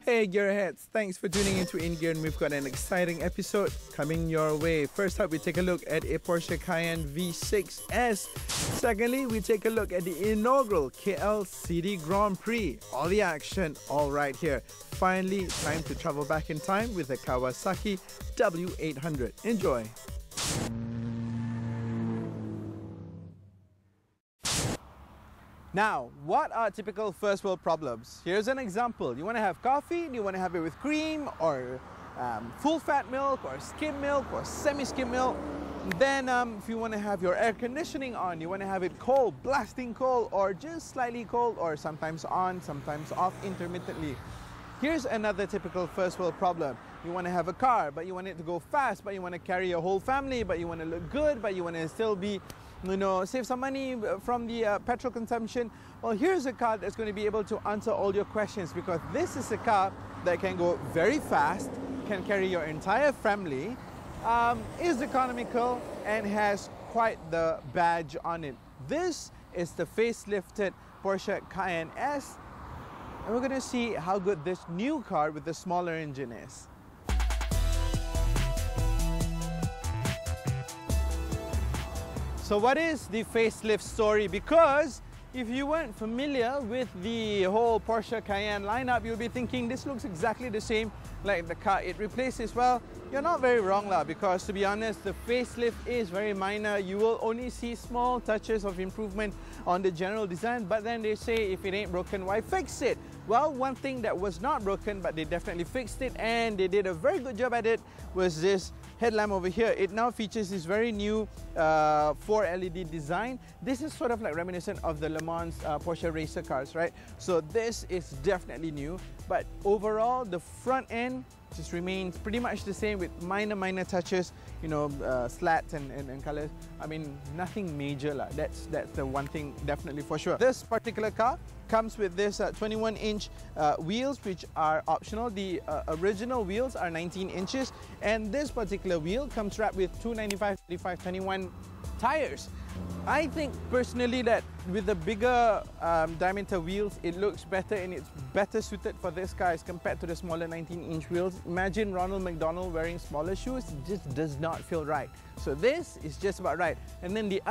Hey Gearheads, thanks for tuning into In Gear, and we've got an exciting episode coming your way. First up, we take a look at a Porsche Cayenne V6S. Secondly, we take a look at the inaugural KL City Grand Prix. All the action, all right here. Finally, time to travel back in time with the Kawasaki W800. Enjoy! Now, what are typical first world problems? Here's an example. You want to have coffee, you want to have it with cream or full fat milk or skim milk or semi-skim milk. Then if you want to have your air conditioning on, you want to have it cold, blasting cold, or just slightly cold, or sometimes on, sometimes off intermittently. Here's another typical first world problem. You want to have a car, but you want it to go fast, but you want to carry your whole family, but you want to look good, but you want to still be, save some money from the petrol consumption. Well, here's a car that's going to be able to answer all your questions, because this is a car that can go very fast, can carry your entire family, is economical, and has quite the badge on it. This is the facelifted Porsche Cayenne S, and we're going to see how good this new car with the smaller engine is. So what is the facelift story? Because if you weren't familiar with the whole Porsche Cayenne lineup, you'll be thinking this looks exactly the same like the car it replaces. Well, you're not very wrong lah, because to be honest, the facelift is very minor. You will only see small touches of improvement on the general design, but then they say if it ain't broken, why fix it? Well, one thing that was not broken, but they definitely fixed it, and they did a very good job at it, was this headlamp over here. It now features this very new 4 LED design. This is sort of like reminiscent of the Le Mans Porsche racer cars, right? So this is definitely new, but overall the front end just remains pretty much the same with minor touches, slats and colors. I mean, nothing major lah. That's the one thing definitely for sure. This particular car comes with this 21-inch wheels, which are optional. The original wheels are 19 inches, and this particular wheel comes wrapped with 295/35/21 tires. I think personally that with the bigger diameter wheels, it looks better and it's better suited for this car as compared to the smaller 19-inch wheels. Imagine Ronald McDonald wearing smaller shoes, it just does not feel right. So this is just about right. And then the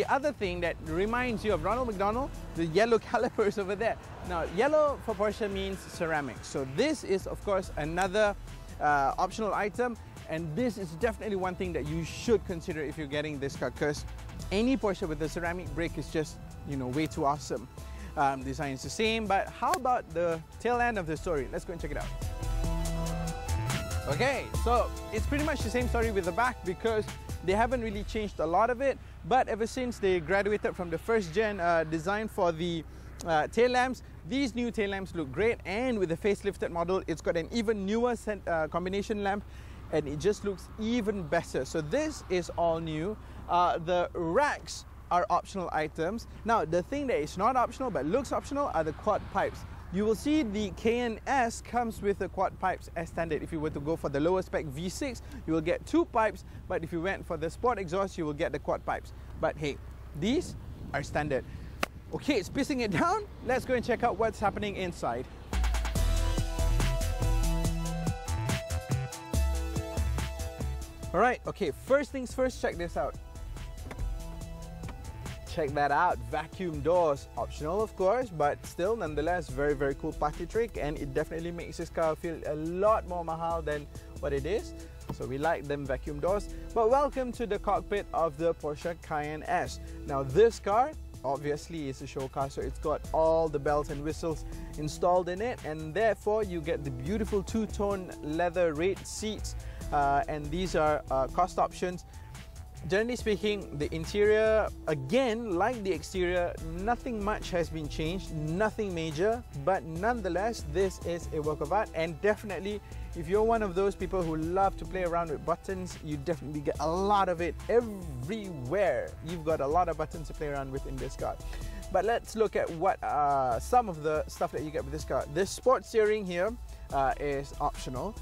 other thing that reminds you of Ronald McDonald, the yellow calipers over there. Now, yellow for Porsche means ceramic. So this is, of course, another optional item. And this is definitely one thing that you should consider if you're getting this car, because any Porsche with a ceramic brake is just, way too awesome. Design is the same, but how about the tail end of the story? Let's go and check it out. Okay, so it's pretty much the same story with the back, because they haven't really changed a lot of it, but ever since they graduated from the first gen design for the tail lamps, these new tail lamps look great, and with the facelifted model, it's got an even newer combination lamp, and it just looks even better. So this is all new. The racks are optional items. Now, the thing that is not optional but looks optional are the quad pipes. You will see the Cayenne S comes with the quad pipes as standard. If you were to go for the lower spec V6, you will get 2 pipes, but if you went for the sport exhaust, you will get the quad pipes. But hey, these are standard. Okay, it's pissing it down. Let's go and check out what's happening inside. Alright, okay, first things first, check this out. Check that out, vacuum doors. Optional of course, but still nonetheless very cool party trick, and it definitely makes this car feel a lot more mahal than what it is. So we like them vacuum doors. But welcome to the cockpit of the Porsche Cayenne S. Now this car obviously is a show car, so it's got all the bells and whistles installed in it, and therefore you get the beautiful two-tone leather red seats. And these are cost options. Generally speaking, the interior, again, like the exterior, nothing much has been changed, nothing major, but nonetheless, this is a work of art. And definitely, if you're one of those people who love to play around with buttons, you definitely get a lot of it everywhere. You've got a lot of buttons to play around with in this car. But let's look at what some of the stuff that you get with this car. This sport steering here is optional,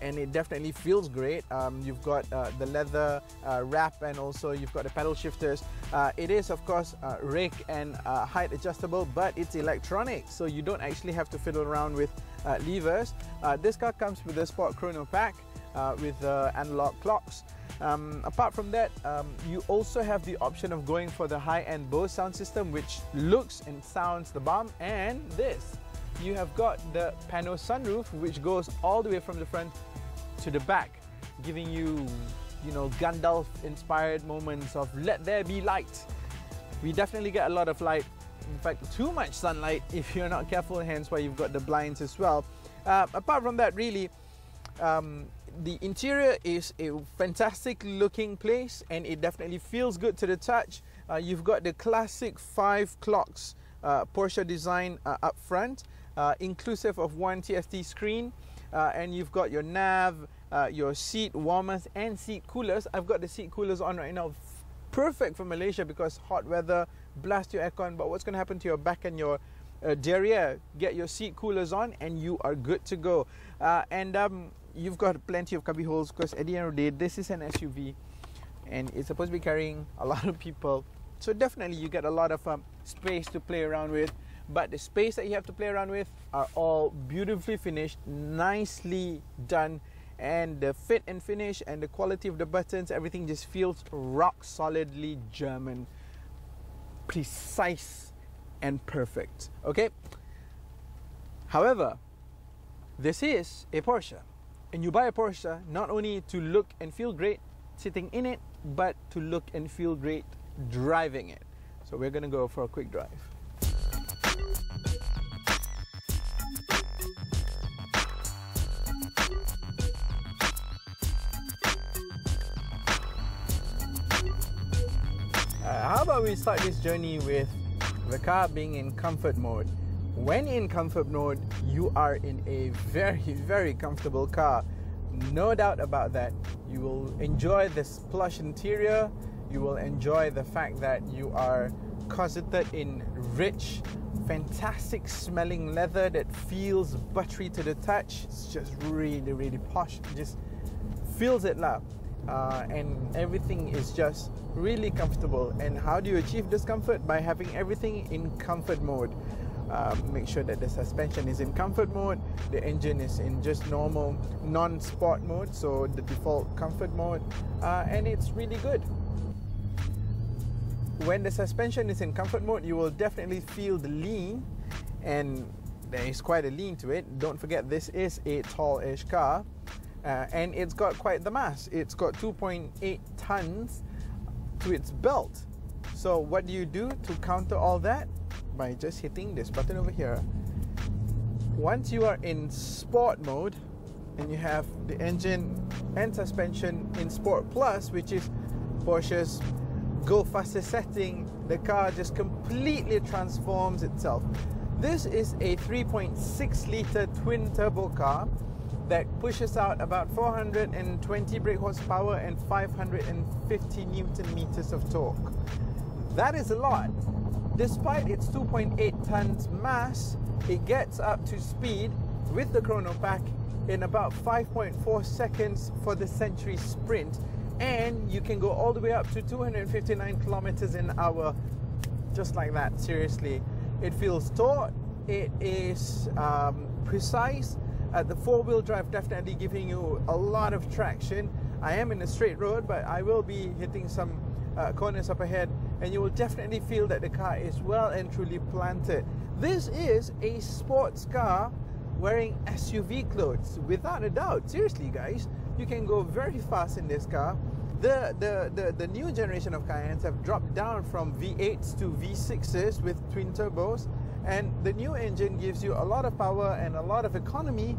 and it definitely feels great. You've got the leather wrap, and also you've got the pedal shifters. It is of course rake and height adjustable, but it's electronic, so you don't actually have to fiddle around with levers. This car comes with a sport chrono pack with analog clocks. Apart from that, you also have the option of going for the high-end Bose sound system, which looks and sounds the bomb. And this, you have got the pano sunroof, which goes all the way from the front to the back, giving you, you know, Gandalf-inspired moments of "let there be light." We definitely get a lot of light. In fact, too much sunlight if you're not careful, hence why you've got the blinds as well. Apart from that, really, the interior is a fantastic looking place, and it definitely feels good to the touch. You've got the classic 5 clocks Porsche design up front, inclusive of one TFT screen, and you've got your nav, your seat warmers and seat coolers. I've got the seat coolers on right now. Perfect for Malaysia because hot weather, blast your aircon, but what's going to happen to your back and your derriere? Get your seat coolers on and you are good to go. You've got plenty of cubby holes because at the end of the day, this is an SUV and it's supposed to be carrying a lot of people. So definitely you get a lot of space to play around with, but the space that you have to play around with are all beautifully finished, nicely done, and the fit and finish and the quality of the buttons, everything just feels rock solidly German, precise and perfect. Okay, however, this is a Porsche, and you buy a Porsche not only to look and feel great sitting in it, but to look and feel great driving it. So we're gonna go for a quick drive. How about we start this journey with the car being in comfort mode. When in comfort mode, you are in a very, very comfortable car. No doubt about that. You will enjoy this plush interior. You will enjoy the fact that you are cosseted in rich, fantastic smelling leather that feels buttery to the touch. It's just really, really posh. It just feels it lah. And everything is just really comfortable. And how do you achieve this comfort? By having everything in comfort mode. Make sure that the suspension is in comfort mode, the engine is in just normal non-sport mode, so the default comfort mode, and it's really good. When the suspension is in comfort mode, you will definitely feel the lean, and there is quite a lean to it. Don't forget, this is a tall-ish car, and it's got quite the mass. It's got 2.8 tons to its belt. So what do you do to counter all that? By just hitting this button over here. Once you are in sport mode and you have the engine and suspension in Sport Plus, which is Porsche's go faster setting, the car just completely transforms itself. This is a 3.6 litre twin turbo car that pushes out about 420 brake horsepower and 550 Newton meters of torque. That is a lot. Despite its 2.8 tons mass, it gets up to speed with the chrono pack in about 5.4 seconds for the Century Sprint, and you can go all the way up to 259 kilometers an hour just like that. Seriously, it feels taut, it is precise. The four-wheel drive definitely giving you a lot of traction. I am in a straight road, but I will be hitting some corners up ahead, and you will definitely feel that the car is well and truly planted. This is a sports car wearing SUV clothes, without a doubt. Seriously guys, you can go very fast in this car. The new generation of Cayennes have dropped down from V8s to V6s with twin turbos, and the new engine gives you a lot of power and a lot of economy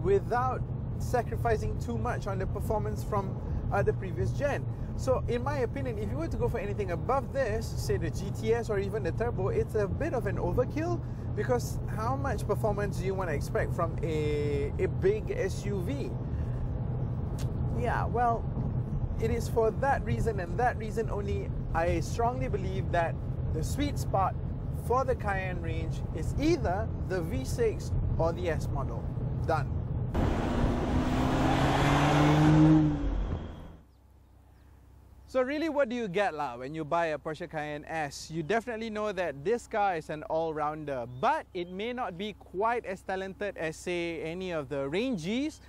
without sacrificing too much on the performance from the previous gen. So in my opinion, if you were to go for anything above this, say the GTS or even the turbo, it's a bit of an overkill, because how much performance do you want to expect from a big SUV? Yeah, well, it is for that reason and that reason only, I strongly believe that the sweet spot for the Cayenne range is either the V6 or the S model. done. So really, what do you get when you buy a Porsche Cayenne S? You definitely know that this car is an all-rounder, but it may not be quite as talented as, say, any of the ranges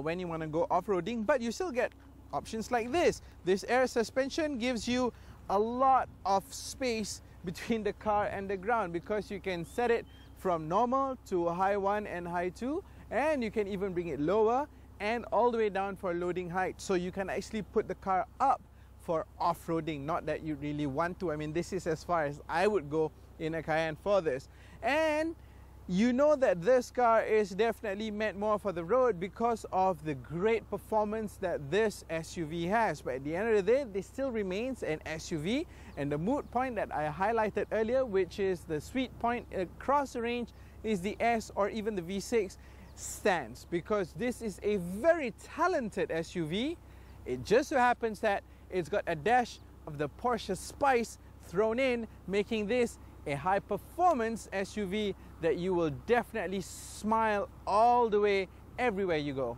when you want to go off-roading, but you still get options like this. This air suspension gives you a lot of space between the car and the ground because you can set it from normal to high 1 and high 2, and you can even bring it lower and all the way down for loading height. So you can actually put the car up for off-roading, not that you really want to. I mean, this is as far as I would go in a Cayenne for this. And you know that this car is definitely meant more for the road because of the great performance that this SUV has. But at the end of the day, this still remains an SUV, and the mood point that I highlighted earlier, which is the sweet point across the range, is the S or even the V6 stands, because this is a very talented SUV. It just so happens that it's got a dash of the Porsche spice thrown in, making this a high-performance SUV that you will definitely smile all the way everywhere you go.